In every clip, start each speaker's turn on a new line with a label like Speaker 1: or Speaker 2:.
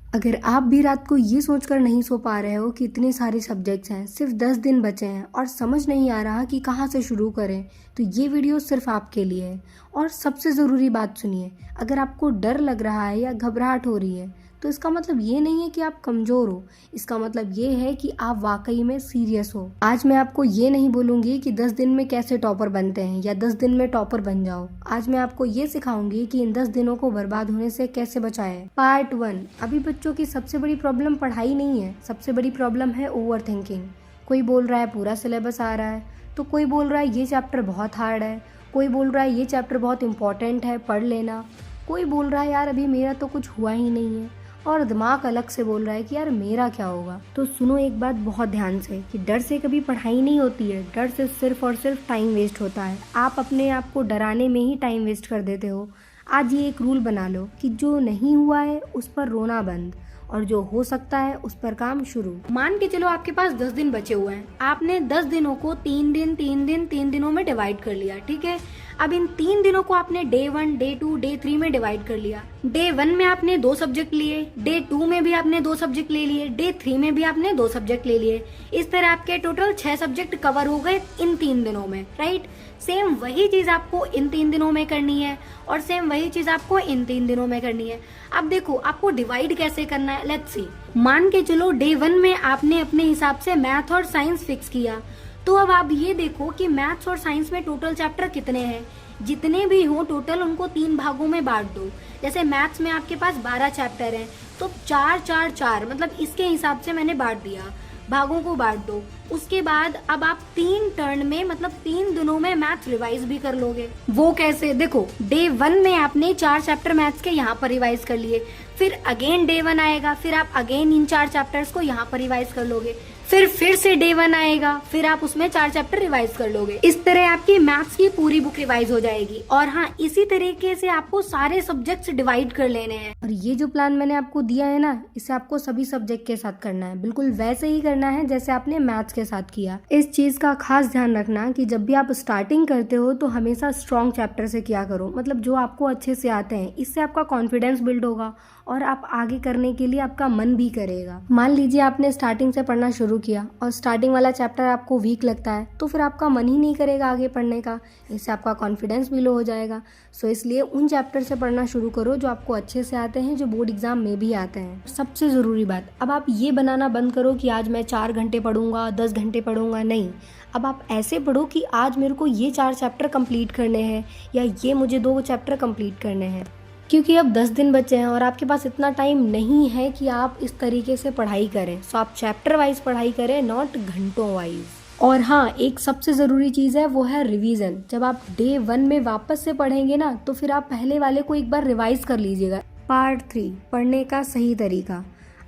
Speaker 1: अगर आप भी रात को ये सोचकर नहीं सो पा रहे हो कि इतने सारे सब्जेक्ट्स हैं, सिर्फ 10 दिन बचे हैं और समझ नहीं आ रहा कि कहाँ से शुरू करें, तो ये वीडियो सिर्फ आपके लिए है। और सबसे ज़रूरी बात सुनिए, अगर आपको डर लग रहा है या घबराहट हो रही है तो इसका मतलब ये नहीं है कि आप कमज़ोर हो, इसका मतलब ये है कि आप वाकई में सीरियस हो। आज मैं आपको ये नहीं बोलूँगी कि 10 दिन में कैसे टॉपर बनते हैं या 10 दिन में टॉपर बन जाओ। आज मैं आपको ये सिखाऊंगी कि इन 10 दिनों को बर्बाद होने से कैसे बचाएं। पार्ट 1। अभी बच्चों की सबसे बड़ी प्रॉब्लम पढ़ाई नहीं है, सबसे बड़ी प्रॉब्लम है ओवर थिंकिंग। कोई बोल रहा है पूरा सिलेबस आ रहा है, तो कोई बोल रहा है ये चैप्टर बहुत हार्ड है, कोई बोल रहा है ये चैप्टर बहुत इंपॉर्टेंट है, पढ़ लेना। कोई बोल रहा है यार अभी मेरा तो कुछ हुआ ही नहीं है, और दिमाग अलग से बोल रहा है कि यार मेरा क्या होगा। तो सुनो एक बात बहुत ध्यान से कि डर से कभी पढ़ाई नहीं होती है, डर से सिर्फ और सिर्फ टाइम वेस्ट होता है। आप अपने आप को डराने में ही टाइम वेस्ट कर देते हो। आज ये एक रूल बना लो कि जो नहीं हुआ है उस पर रोना बंद, और जो हो सकता है उस पर काम शुरू। मान के चलो आपके पास 10 दिन बचे हुए हैं, आपने 10 दिनों को 3 दिनों में डिवाइड कर लिया, ठीक है। अब इन 3 दिनों को आपने डे 1, डे 2, डे 3 में डिवाइड कर लिया। डे 1 में आपने 2 सब्जेक्ट लिए, डे 2 में भी आपने 2 सब्जेक्ट ले लिए, डे 3 में भी आपने 2 सब्जेक्ट ले लिए। इस तरह आपके टोटल 6 सब्जेक्ट कवर हो गए इन 3 दिनों में, राइट। सेम वही चीज आपको इन 3 दिनों में करनी है और सेम वही चीज आपको इन 3 दिनों में करनी है। अब देखो आपको डिवाइड कैसे करना है, लेट्स सी। मान के चलो डे 1 में आपने अपने हिसाब से मैथ और साइंस फिक्स किया, तो अब आप ये देखो कि मैथ्स और साइंस में टोटल चैप्टर कितने हैं। जितने भी हो टोटल उनको 3 भागों में बांट दो। जैसे मैथ्स में आपके पास 12 चैप्टर हैं, तो 4 4 4 मतलब इसके हिसाब से मैंने बांट दिया, भागों को बांट दो। उसके बाद अब आप 3 टर्न में मतलब 3 दिनों में मैथ्स रिवाइज भी कर लोगे। वो कैसे, देखो डे 1 में आपने 4 चैप्टर मैथ्स के यहाँ पर रिवाइज कर लिए, फिर अगेन डे 1 आएगा, फिर आप अगेन इन 4 चैप्टर्स को यहाँ पर रिवाइज कर लोगे, फिर से डे 1 आएगा, फिर आप उसमें 4 चैप्टर रिवाइज कर लोगे। इस तरह आपकी मैथ्स की पूरी बुक रिवाइज हो जाएगी। और हाँ, इसी तरीके से आपको सारे सब्जेक्ट्स डिवाइड कर लेने हैं। और ये जो प्लान मैंने आपको दिया है ना, इसे आपको सभी सब्जेक्ट के साथ करना है, बिल्कुल वैसे ही करना है जैसे आपने मैथ्स के साथ किया। इस चीज का खास ध्यान रखना कि जब भी आप स्टार्टिंग करते हो तो हमेशा स्ट्रॉन्ग चैप्टर से किया करो, मतलब जो आपको अच्छे से आते हैं। इससे आपका कॉन्फिडेंस बिल्ड होगा और आप आगे करने के लिए आपका मन भी करेगा। मान लीजिए आपने स्टार्टिंग से पढ़ना शुरू किया और स्टार्टिंग वाला चैप्टर आपको वीक लगता है, तो फिर आपका मन ही नहीं करेगा आगे पढ़ने का, इससे आपका कॉन्फिडेंस भी लो हो जाएगा। सो इसलिए उन चैप्टर से पढ़ना शुरू करो जो आपको अच्छे से आते हैं, जो बोर्ड एग्जाम में भी आते हैं। सबसे ज़रूरी बात, अब आप ये बनाना बंद करो कि आज मैं 4 घंटे पढ़ूंगा, 10 घंटे पढ़ूंगा, नहीं। अब आप ऐसे पढ़ो कि आज मेरे को ये 4 चैप्टर कंप्लीट करने हैं या ये मुझे 2 चैप्टर कंप्लीट करने हैं, क्योंकि अब 10 दिन बचे हैं और आपके पास इतना टाइम नहीं है कि आप इस तरीके से पढ़ाई करें। सो आप चैप्टर वाइज पढ़ाई करें, नॉट घंटों वाइज। और हाँ, एक सबसे ज़रूरी चीज़ है, वो है रिवीजन। जब आप डे 1 में वापस से पढ़ेंगे ना, तो फिर आप पहले वाले को एक बार रिवाइज कर लीजिएगा। पार्ट 3, पढ़ने का सही तरीका।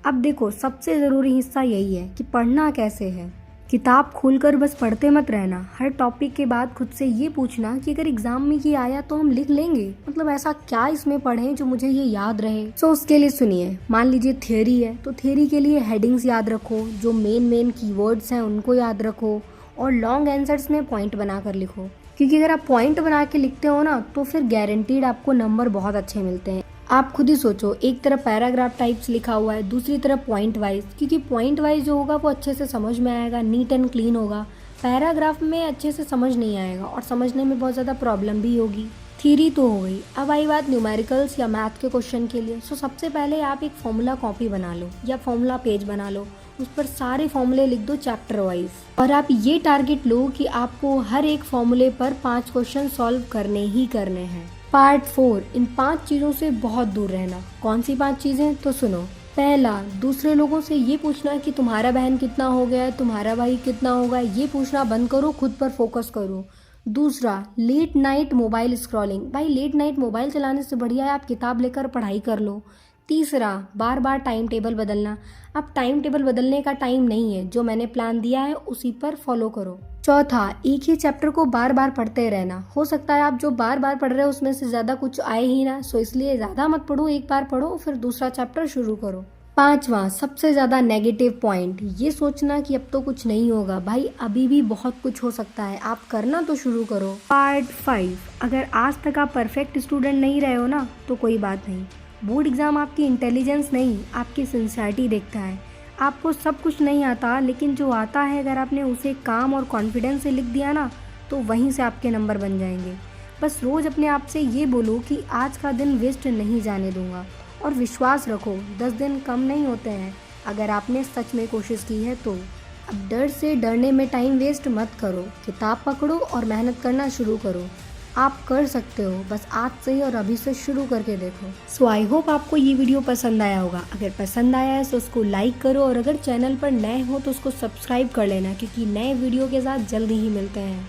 Speaker 1: अब देखो सबसे ज़रूरी हिस्सा यही है कि पढ़ना कैसे है। किताब खोलकर बस पढ़ते मत रहना। हर टॉपिक के बाद खुद से ये पूछना कि अगर एग्जाम में ये आया तो हम लिख लेंगे, मतलब ऐसा क्या इसमें पढ़ें जो मुझे ये याद रहे। सो उसके लिए सुनिए, मान लीजिए थ्योरी है, तो थ्योरी के लिए हेडिंग्स याद रखो, जो मेन कीवर्ड्स हैं उनको याद रखो, और लॉन्ग आंसर्स में पॉइंट बनाकर लिखो। क्योंकि अगर आप पॉइंट बना के लिखते हो ना, तो फिर गारंटीड आपको नंबर बहुत अच्छे मिलते हैं। आप खुद ही सोचो, एक तरफ पैराग्राफ टाइप्स लिखा हुआ है, दूसरी तरफ पॉइंट वाइज, क्योंकि पॉइंट वाइज जो होगा वो अच्छे से समझ में आएगा, नीट एंड क्लीन होगा। पैराग्राफ में अच्छे से समझ नहीं आएगा और समझने में बहुत ज़्यादा प्रॉब्लम भी होगी। थ्योरी तो हो गई, अब आई बात न्यूमेरिकल्स या मैथ के क्वेश्चन के लिए। सो सबसे पहले आप एक फॉर्मूला कॉपी बना लो या फॉर्मूला पेज बना लो, उस पर सारे फॉर्मूले लिख दो चैप्टर वाइज, और आप ये टारगेट लो कि आपको हर एक फॉर्मूले पर 5 क्वेश्चन सॉल्व करने ही करने हैं। पार्ट 4, इन 5 चीज़ों से बहुत दूर रहना। कौन सी 5 चीज़ें, तो सुनो। पहला, दूसरे लोगों से ये पूछना कि तुम्हारा बहन कितना हो गया है, तुम्हारा भाई कितना होगा, ये पूछना बंद करो, खुद पर फोकस करो। दूसरा, लेट नाइट मोबाइल स्क्रॉलिंग। भाई लेट नाइट मोबाइल चलाने से बढ़िया है आप किताब लेकर पढ़ाई कर लो। तीसरा, बार बार टाइम टेबल बदलना। अब टाइम टेबल बदलने का टाइम नहीं है, जो मैंने प्लान दिया है उसी पर फॉलो करो। चौथा, एक ही चैप्टर को बार बार पढ़ते रहना। हो सकता है आप जो बार बार पढ़ रहे हो उसमें से ज़्यादा कुछ आए ही ना, सो इसलिए ज़्यादा मत पढ़ो, एक बार पढ़ो फिर दूसरा चैप्टर शुरू करो। पांचवा, सबसे ज़्यादा नेगेटिव पॉइंट, ये सोचना कि अब तो कुछ नहीं होगा। भाई अभी भी बहुत कुछ हो सकता है, आप करना तो शुरू करो। पार्ट 5, अगर आज तक आप परफेक्ट स्टूडेंट नहीं रहे हो ना, तो कोई बात नहीं, बोर्ड एग्ज़ाम आपकी इंटेलिजेंस नहीं, आपकी सिंसियरिटी देखता है। आपको सब कुछ नहीं आता, लेकिन जो आता है अगर आपने उसे काम और कॉन्फिडेंस से लिख दिया ना, तो वहीं से आपके नंबर बन जाएंगे। बस रोज़ अपने आप से ये बोलो कि आज का दिन वेस्ट नहीं जाने दूंगा, और विश्वास रखो 10 दिन कम नहीं होते हैं अगर आपने सच में कोशिश की है तो। अब डर से डरने में टाइम वेस्ट मत करो, किताब पकड़ो और मेहनत करना शुरू करो। आप कर सकते हो, बस आज से ही और अभी से शुरू करके देखो। सो आई होप आपको ये वीडियो पसंद आया होगा। अगर पसंद आया है तो उसको लाइक करो, और अगर चैनल पर नए हो तो उसको सब्सक्राइब कर लेना, क्योंकि नए वीडियो के साथ जल्दी ही मिलते हैं।